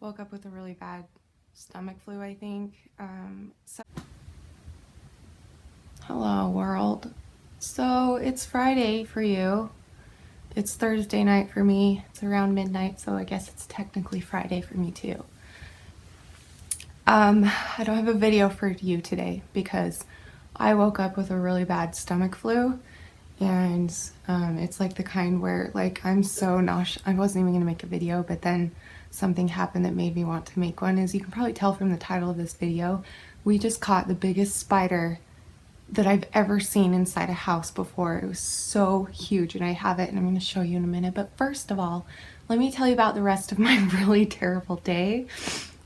Woke up with a really bad stomach flu, I think. Hello, world. So it's Friday for you. It's Thursday night for me. It's around midnight, so I guess it's technically Friday for me too. I don't have a video for you today because I woke up with a really bad stomach flu, and it's like the kind where I'm so nauseous. I wasn't even gonna make a video, but then something happened that made me want to make one. As you can probably tell from the title of this video, we just caught the biggest spider that I've ever seen inside a house before. It was so huge, and I have it and I'm going to show you in a minute. But first of all, let me tell you about the rest of my really terrible day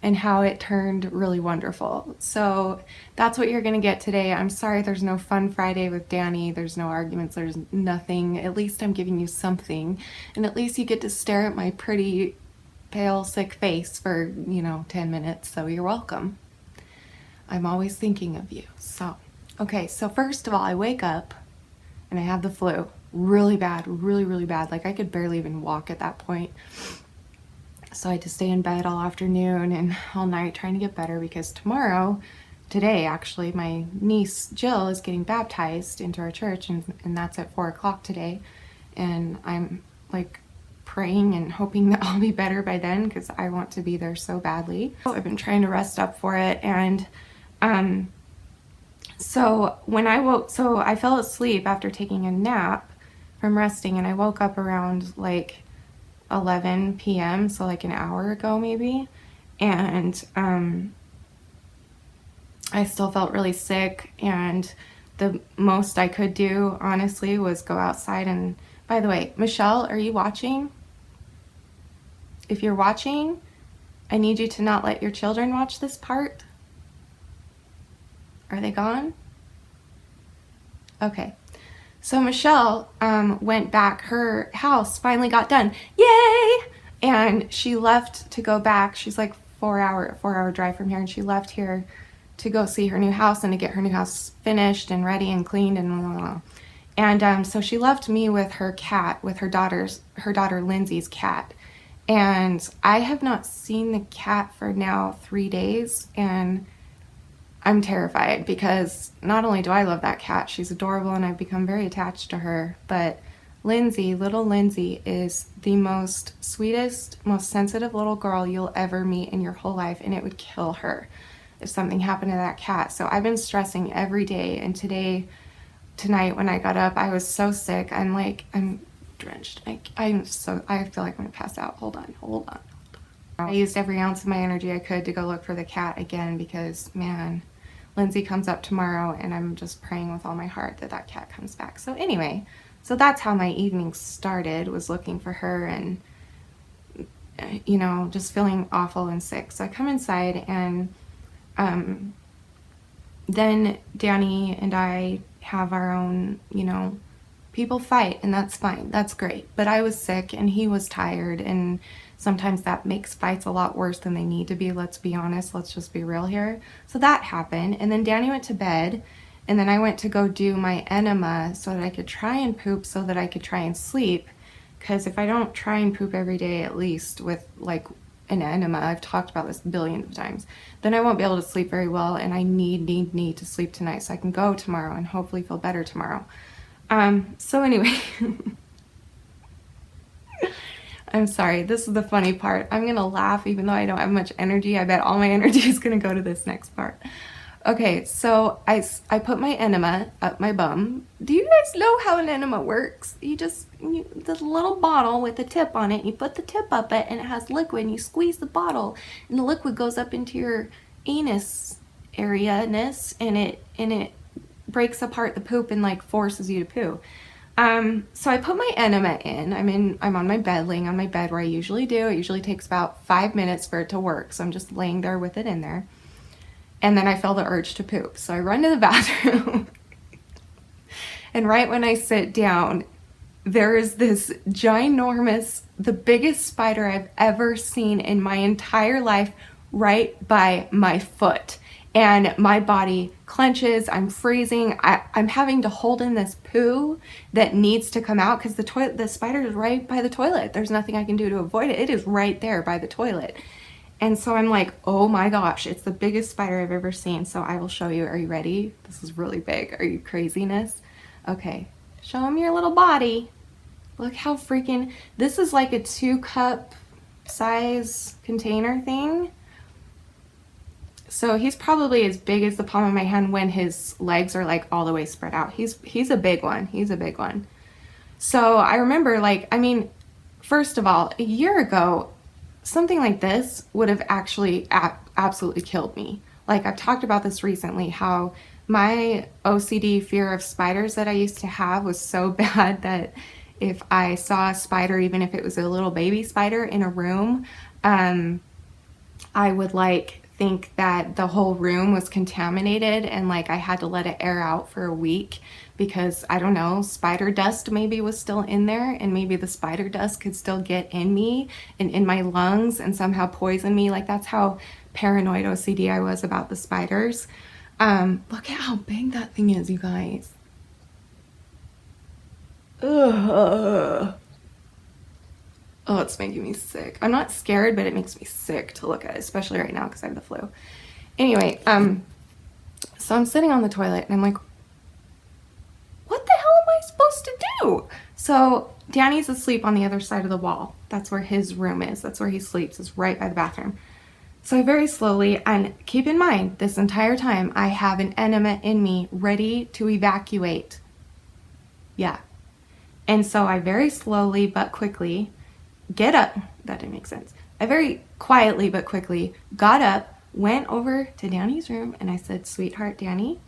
and how it turned really wonderful. So that's what you're going to get today. I'm sorry there's no fun Friday with Danny. There's no arguments. There's nothing. At least I'm giving you something. And at least you get to stare at my pretty pale, sick face for, 10 minutes. So you're welcome. I'm always thinking of you. Okay, so first of all, I wake up and I have the flu. Really bad, really, really bad. I could barely even walk at that point. So I had to stay in bed all afternoon and all night trying to get better because today actually, my niece Jill is getting baptized into our church, and that's at 4 o'clock today. And I'm praying and hoping that I'll be better by then because I want to be there so badly. I've been trying to rest up for it, and so when I I fell asleep after taking a nap from resting, and I woke up around 11 p.m., so an hour ago maybe, and I still felt really sick, and the most I could do, honestly, was go outside. And by the way, Michelle, are you watching? If you're watching, I need you to not let your children watch this part. Are they gone? Okay. So Michelle went back. Her house finally got done. Yay! And she left to go back. She's 4-hour drive from here, and she left here to go see her new house and to get her new house finished and ready and cleaned and blah, blah, blah. And so she left me with her cat, with her daughter Lindsay's cat. And I have not seen the cat for now 3 days, and I'm terrified because not only do I love that cat, she's adorable and I've become very attached to her, but little Lindsay is the most sweetest, most sensitive little girl you'll ever meet in your whole life, and it would kill her if something happened to that cat. So I've been stressing every day, and tonight when I got up, I was so sick. I'm drenched. I feel like I'm gonna pass out. Hold on. I used every ounce of my energy I could to go look for the cat again because, man, Lindsay comes up tomorrow, and I'm just praying with all my heart that cat comes back. So anyway, so that's how my evening started, was looking for her and, just feeling awful and sick. So I come inside, and then Danny and I have our own, people fight, and that's fine. That's great. But I was sick and he was tired, and sometimes that makes fights a lot worse than they need to be. Let's be honest. Let's just be real here. So that happened. And then Danny went to bed, and then I went to go do my enema so that I could try and poop so that I could try and sleep. Because if I don't try and poop every day, at least with an enema, I've talked about this billions of times, then I won't be able to sleep very well, and I need to sleep tonight so I can go tomorrow and hopefully feel better tomorrow. So anyway, I'm sorry, this is the funny part. I'm gonna laugh even though I don't have much energy. I bet all my energy is gonna go to this next part. Okay, so I put my enema up my bum. Do you guys know how an enema works? The little bottle with a tip on it, you put the tip up it, and it has liquid, and you squeeze the bottle, and the liquid goes up into your anus area-ness, and it breaks apart the poop and forces you to poo. So I put my enema in. I'm on my bed, laying on my bed where I usually do. It usually takes about 5 minutes for it to work, so I'm just laying there with it in there. And then I feel the urge to poop. So I run to the bathroom. And right when I sit down, there is this ginormous, the biggest spider I've ever seen in my entire life right by my foot. And my body clenches, I'm freezing, I'm having to hold in this poo that needs to come out because the spider is right by the toilet. There's nothing I can do to avoid it. It is right there by the toilet. And so I'm like, oh my gosh, it's the biggest spider I've ever seen. So I will show you. Are you ready? This is really big. Are you craziness? Okay, show him your little body. Look how freaking, this is like a 2-cup size container thing. So he's probably as big as the palm of my hand when his legs are like all the way spread out. He's a big one. He's a big one. So I remember, like, I mean, first of all, a year ago, something like this would have actually absolutely killed me. Like, I've talked about this recently, how my OCD fear of spiders that I used to have was so bad that if I saw a spider, even if it was a little baby spider in a room, I would like think that the whole room was contaminated and like I had to let it air out for a week because I don't know, spider dust maybe was still in there and maybe the spider dust could still get in me and in my lungs and somehow poison me. Like, that's how paranoid OCD I was about the spiders. Look at how big that thing is, you guys. Ugh. Oh, it's making me sick. I'm not scared, but it makes me sick to look at, especially right now because I have the flu. Anyway, so I'm sitting on the toilet and I'm like, what the hell am I supposed to do? So Danny's asleep on the other side of the wall. That's where his room is. That's where he sleeps, is right by the bathroom. So I very slowly, and keep in mind, this entire time, I have an enema in me ready to evacuate. Yeah. And so I very slowly but quickly get up. That didn't make sense. I very quietly but quickly got up, went over to Danny's room, and I said, sweetheart, Danny,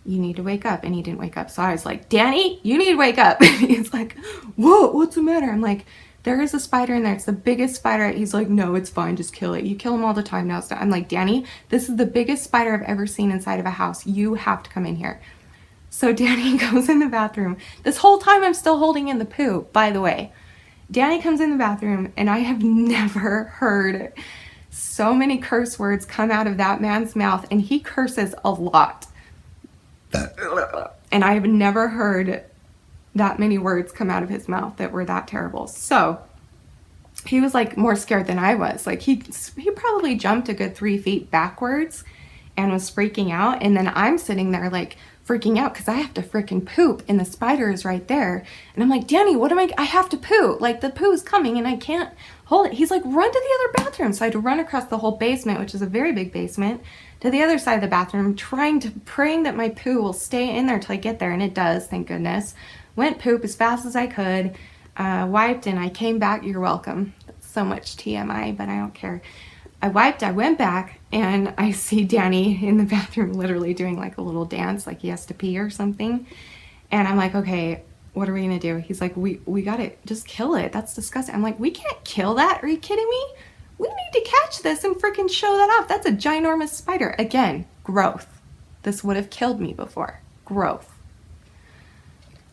you need to wake up. And he didn't wake up. So I was like, Danny, you need to wake up. And he's like, whoa, what's the matter? I'm like, there is a spider in there. It's the biggest spider. He's like, no, it's fine. Just kill it. You kill them all the time now. I'm like, Danny, this is the biggest spider I've ever seen inside of a house. You have to come in here. So Danny goes in the bathroom. This whole time I'm still holding in the poo, by the way. Danny comes in the bathroom, and I have never heard so many curse words come out of that man's mouth, and he curses a lot. And I have never heard that many words come out of his mouth that were that terrible. So he was like more scared than I was. Like he probably jumped a good 3 feet backwards and was freaking out. And then I'm sitting there like freaking out because I have to freaking poop and the spider is right there. And I'm like, Danny, what am I have to poo. Like the poo is coming and I can't hold it. He's like, run to the other bathroom. So I had to run across the whole basement, which is a very big basement, to the other side of the bathroom, praying that my poo will stay in there till I get there. And it does, thank goodness. Went poop as fast as I could, wiped, and I came back. You're welcome. That's so much TMI, but I don't care. I wiped, I went back, and I see Danny in the bathroom literally doing like a little dance, like he has to pee or something. And I'm like, okay, what are we gonna do? He's like, we gotta just kill it. That's disgusting. I'm like, we can't kill that. Are you kidding me? We need to catch this and freaking show that off. That's a ginormous spider. Again, growth. This would have killed me before. Growth.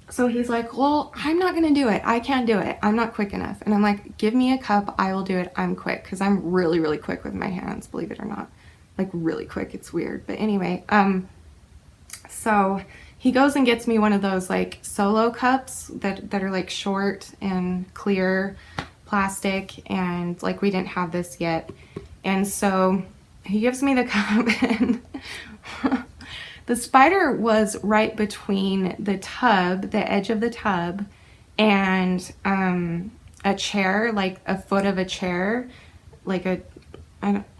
So he's like, well, I'm not going to do it. I can't do it. I'm not quick enough. And I'm like, give me a cup. I will do it. I'm quick. Because I'm really, really quick with my hands, believe it or not. Like really quick. It's weird. But anyway, so he goes and gets me one of those like Solo cups that are like short and clear plastic. And like we didn't have this yet. And so he gives me the cup and the spider was right between the tub, the edge of the tub, and a chair, like a foot of a chair, like a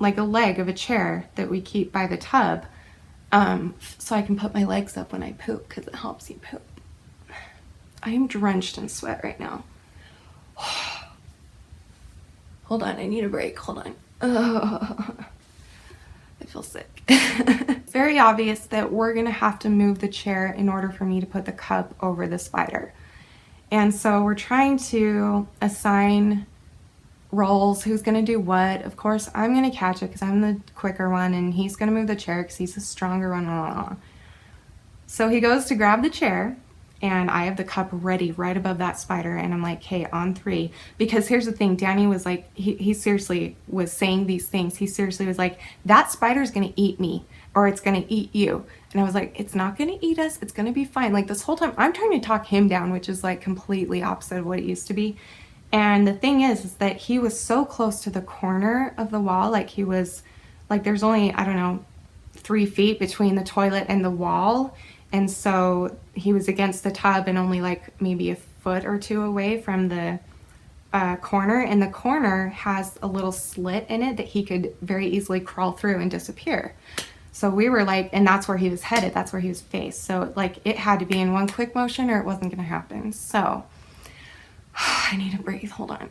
leg of a chair that we keep by the tub, so I can put my legs up when I poop because it helps you poop. I am drenched in sweat right now. Hold on, I need a break. Hold on. I feel sick. It's very obvious that we're gonna have to move the chair in order for me to put the cup over the spider. And so we're trying to assign roles, who's gonna do what. Of course, I'm gonna catch it because I'm the quicker one, and he's gonna move the chair because he's the stronger one. So he goes to grab the chair, and I have the cup ready right above that spider, and I'm like, hey, on 3. Because here's the thing, Danny was like, he seriously was saying these things. He seriously was like, that spider's gonna eat me, or it's gonna eat you. And I was like, it's not gonna eat us, it's gonna be fine. Like this whole time, I'm trying to talk him down, which is like completely opposite of what it used to be. And the thing is that he was so close to the corner of the wall, like he was, like there's only, I don't know, 3 feet between the toilet and the wall. And so he was against the tub and only like maybe a foot or two away from the corner. And the corner has a little slit in it that he could very easily crawl through and disappear. So we were like, and that's where he was headed. That's where he was faced. So like it had to be in one quick motion or it wasn't going to happen. So I need to breathe. Hold on.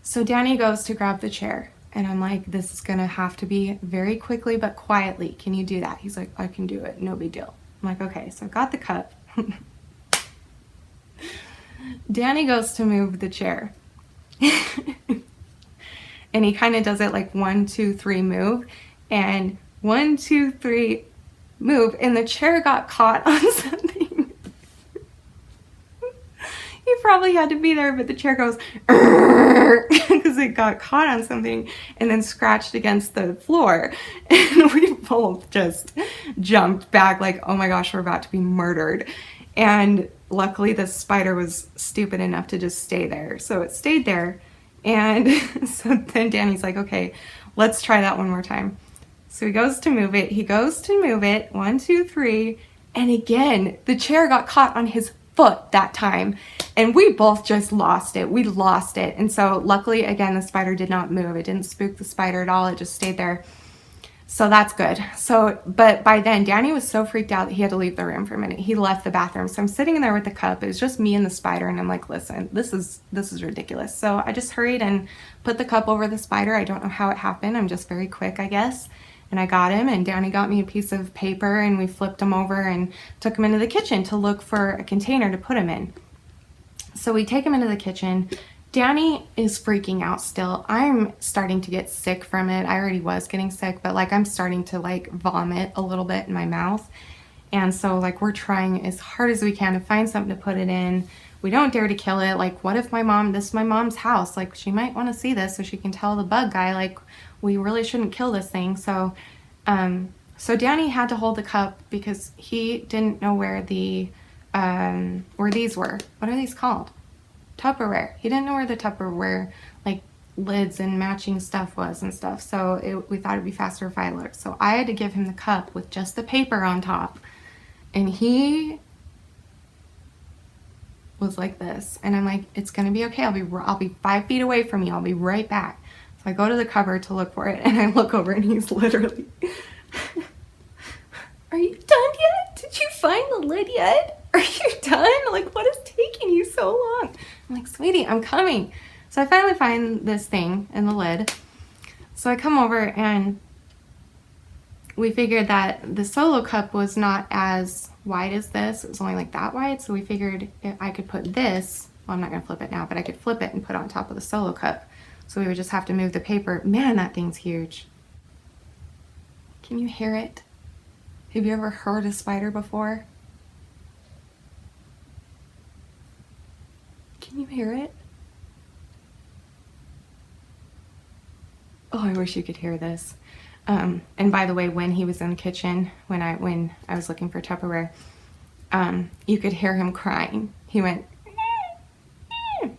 So Danny goes to grab the chair. And I'm like, this is going to have to be very quickly but quietly. Can you do that? He's like, I can do it. No big deal. I'm like, okay. So I got the cup. Danny goes to move the chair. And he kind of does it like 1, 2, 3, move. And 1, 2, 3, move. And the chair got caught on something. He probably had to be there, but the chair goes because it got caught on something and then scratched against the floor. And we both just jumped back like, oh my gosh, we're about to be murdered. And luckily the spider was stupid enough to just stay there. So it stayed there. And so then Danny's like, okay, let's try that one more time. So he goes to move it. He goes to move it. 1, 2, 3. And again, the chair got caught on his foot that time, and we both just lost it. We lost it. And so luckily, again, the spider did not move. It didn't spook the spider at all. It just stayed there. So that's good. So, but by then Danny was so freaked out that he had to leave the room for a minute. He left the bathroom. So I'm sitting in there with the cup. It was just me and the spider. And I'm like, listen, this is ridiculous. So I just hurried and put the cup over the spider. I don't know how it happened. I'm just very quick, I guess. And I got him, and Danny got me a piece of paper, and we flipped him over and took him into the kitchen to look for a container to put him in. So we take him into the kitchen. Danny is freaking out still. I'm starting to get sick from it. I already was getting sick, but like I'm starting to like vomit a little bit in my mouth. And so like we're trying as hard as we can to find something to put it in. We don't dare to kill it. Like, what if this is my mom's house? Like, she might want to see this so she can tell the bug guy, like, we really shouldn't kill this thing. So, so Danny had to hold the cup because he didn't know where the, where these were. What are these called? Tupperware. He didn't know where the Tupperware, like, lids and matching stuff was and stuff. So we thought it'd be faster if I looked. So I had to give him the cup with just the paper on top. And he was like this, and I'm like, it's gonna be okay. I'll be 5 feet away from you. I'll be right back. So I go to the cupboard to look for it, and I look over, and he's literally, are you done yet? Did you find the lid yet? Are you done? Like, what is taking you so long? I'm like, sweetie, I'm coming. So I finally find this thing in the lid. So I come over, and we figured that the Solo cup was not as wide as this. It was only like that wide. So we figured if I could put this, well, I'm not going to flip it now, but I could flip it and put it on top of the Solo cup. So we would just have to move the paper. Man, that thing's huge. Can you hear it? Have you ever heard a spider before? Can you hear it? Oh, I wish you could hear this. And by the way, when he was in the kitchen, when I was looking for Tupperware, you could hear him crying. He went,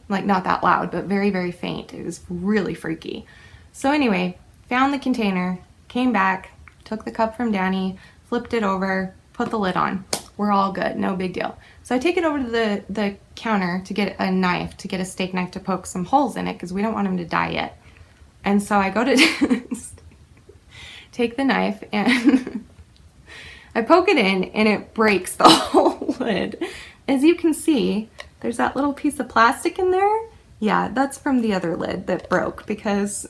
like not that loud, but very, very faint. It was really freaky. So anyway, found the container, came back, took the cup from Danny, flipped it over, put the lid on. We're all good, no big deal. So I take it over to the counter to get a knife, to get a steak knife to poke some holes in it because we don't want him to die yet. And so I go to take the knife and I poke it in and it breaks the whole lid. As you can see, there's that little piece of plastic in there. Yeah, that's from the other lid that broke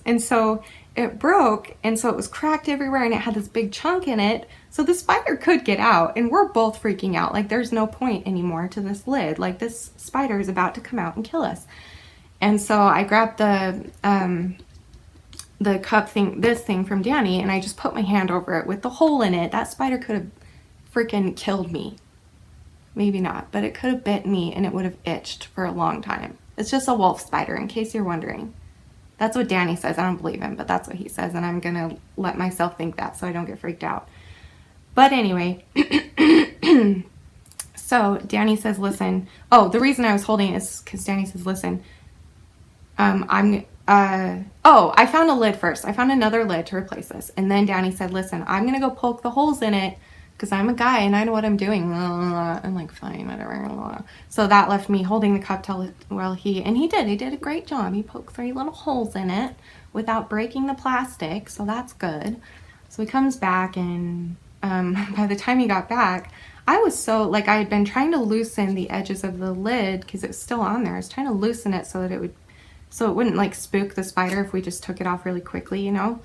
and so it broke, and so it was cracked everywhere, and it had this big chunk in it. So the spider could get out, and we're both freaking out. Like, there's no point anymore to this lid. Like, this spider is about to come out and kill us. And so I grabbed the cup thing, this thing from Danny, and I just put my hand over it with the hole in it. That spider could have freaking killed me. Maybe not, but it could have bit me, and it would have itched for a long time. It's just a wolf spider, in case you're wondering. That's what Danny says. I don't believe him, but that's what he says, and I'm gonna let myself think that so I don't get freaked out. But anyway, So Danny says, listen. Oh, the reason I was holding it is because Danny says, listen, I found a lid first. I found another lid to replace this. And then Danny said, listen, I'm going to go poke the holes in it because I'm a guy and I know what I'm doing. I'm like, fine, whatever. So that left me holding the cup while he did a great job. He poked 3 little holes in it without breaking the plastic. So that's good. So he comes back, and by the time he got back, I was so, like, I had been trying to loosen the edges of the lid because it was still on there. I was trying to loosen it so that it wouldn't like spook the spider if we just took it off really quickly, you know?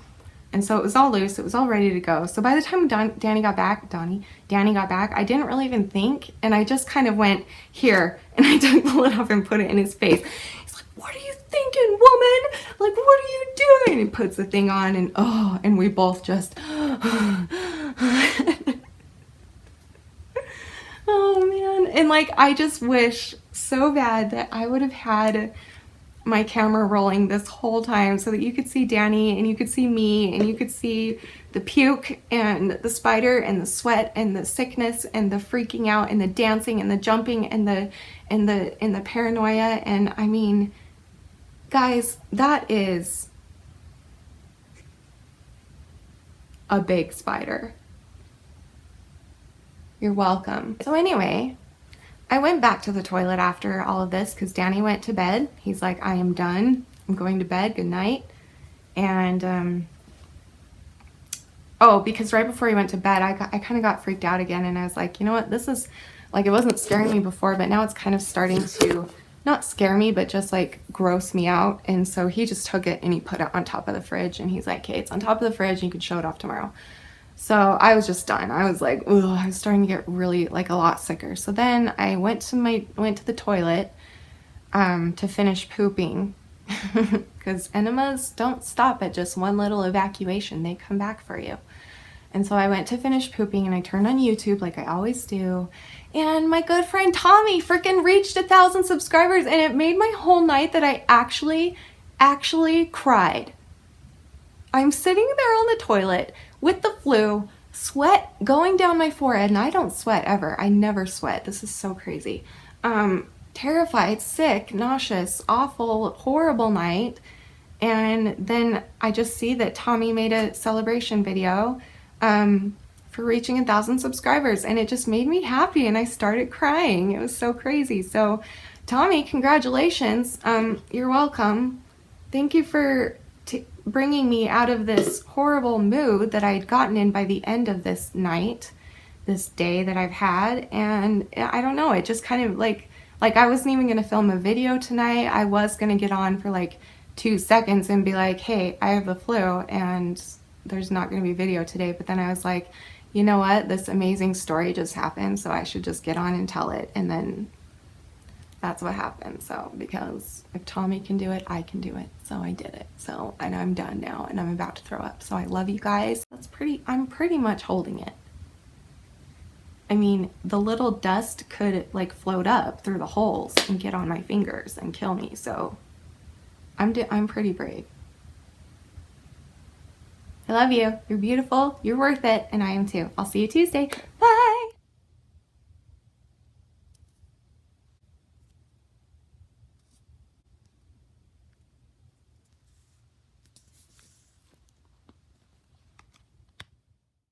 And so it was all loose, it was all ready to go. So by the time Danny got back, I didn't really even think, and I just kind of went here, and I took the lid off and put it in his face. He's like, what are you thinking, woman? Like, what are you doing? And he puts the thing on, and we both just, oh man. And like, I just wish so bad that I would have had my camera rolling this whole time so that you could see Danny and you could see me and you could see the puke and the spider and the sweat and the sickness and the freaking out and the dancing and the jumping and the paranoia. And I mean, guys, that is a big spider. You're welcome. So anyway, I went back to the toilet after all of this because Danny went to bed. He's like, I am done. I'm going to bed. Good night. And, because right before he went to bed, I kind of got freaked out again. And I was like, you know what? This is, like, it wasn't scaring me before, but now it's kind of starting to not scare me, but just, like, gross me out. And so he just took it and he put it on top of the fridge. And he's like, okay, it's on top of the fridge. And you can show it off tomorrow. So I was just done. I was like, ugh, I was starting to get really, like, a lot sicker. So then I went to the toilet to finish pooping because enemas don't stop at just one little evacuation. They come back for you. And so I went to finish pooping and I turned on YouTube like I always do. And my good friend Tommy freaking reached 1,000 subscribers, and it made my whole night that I actually cried. I'm sitting there on the toilet with the flu, sweat going down my forehead, and I don't sweat ever. I never sweat. This is so crazy. Terrified, sick, nauseous, awful, horrible night. And then I just see that Tommy made a celebration video for reaching 1,000 subscribers, and it just made me happy, and I started crying. It was so crazy. So Tommy, congratulations. You're welcome. Thank you for bringing me out of this horrible mood that I had gotten in by the end of this night, this day that I've had. And I don't know, it just kind of like I wasn't even going to film a video tonight. I was going to get on for like 2 seconds and be like, hey, I have the flu and there's not going to be video today. But then I was like, you know what? This amazing story just happened, so I should just get on and tell it. And then that's what happened. So because if Tommy can do it, I can do it. So I did it. So, and I'm done now and I'm about to throw up. So I love you guys. I'm pretty much holding it. I mean, the little dust could like float up through the holes and get on my fingers and kill me. So I'm pretty brave. I love you. You're beautiful. You're worth it. And I am too. I'll see you Tuesday. Bye.